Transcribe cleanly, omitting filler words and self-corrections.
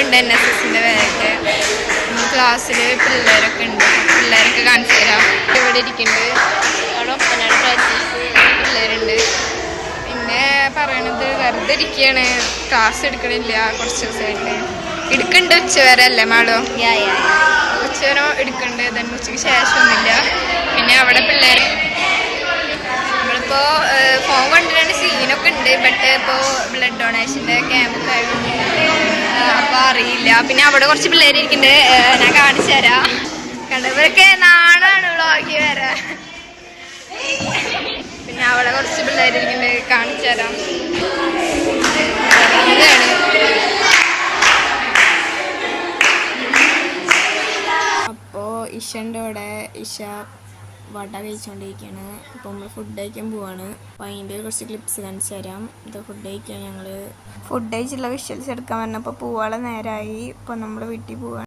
ഉണ്ട് NSSന്റെ ബാഗ്. ക്ലാസ്സിൽ പിള്ളേരൊക്കെ ഉണ്ട്, പിള്ളേരൊക്കെ കാണിച്ചു തരാം. ഇവിടെ ഇരിക്കുന്നുണ്ട്, അവിടെ ഒപ്പനാട് പ്രാക്ടീസ് പിള്ളേരുണ്ട്. പിന്നെ പറയണത് വെറുതെ ഇരിക്കുകയാണ്, ക്ലാസ് എടുക്കണില്ല കുറച്ച് ദിവസമായിട്ട്. എടുക്കുന്നുണ്ട് ഉച്ചവരെ അല്ലേ മാഡം? ഉച്ചവരെ എടുക്കുന്നുണ്ട്, തന്നെ ഉച്ചയ്ക്ക് ശേഷമൊന്നുമില്ല. പിന്നെ അവിടെ പിള്ളേർ നമ്മളിപ്പോൾ ഫോൺ കൊണ്ടുവരേണ്ട സീനൊക്കെ ഉണ്ട്. ബട്ട് ഇപ്പോൾ ബ്ലഡ് ഡൊണേഷൻ്റെ ക്യാമ്പൊക്കെ ആയതുകൊണ്ട് അപ്പോൾ അറിയില്ല. പിന്നെ അവിടെ കുറച്ച് പിള്ളേർ ഇരിക്കുന്നുണ്ട്, ഞാൻ കാണിച്ചു തരാം. കണ്ടവരൊക്കെ നാടാണ് വ്ളോഗി വരാൻ. പിന്നെ അവിടെ കുറച്ച് പിള്ളേർ ഇരിക്കുന്നുണ്ട്, കാണിച്ചു തരാം. ഇതാണ്. അപ്പോൾ ഇഷൻ്റെ അവിടെ ഇഷ വട കഴിച്ചുകൊണ്ടിരിക്കുകയാണ്. അപ്പോൾ നമ്മൾ ഫുഡ് കഴിക്കാൻ പോവാണ്. അപ്പോൾ അതിൻ്റെ കുറച്ച് ക്ലിപ്സ് കാണിച്ചു തരാം. ഇത് ഫുഡ് കഴിക്കാൻ ഞങ്ങൾ ഫുഡ് കഴിച്ചുള്ള വിഷ്വൽസ് എടുക്കാൻ പറഞ്ഞപ്പോൾ പോവാനുള്ള നേരമായി. ഇപ്പോൾ നമ്മൾ വീട്ടിൽ പോവാണ്.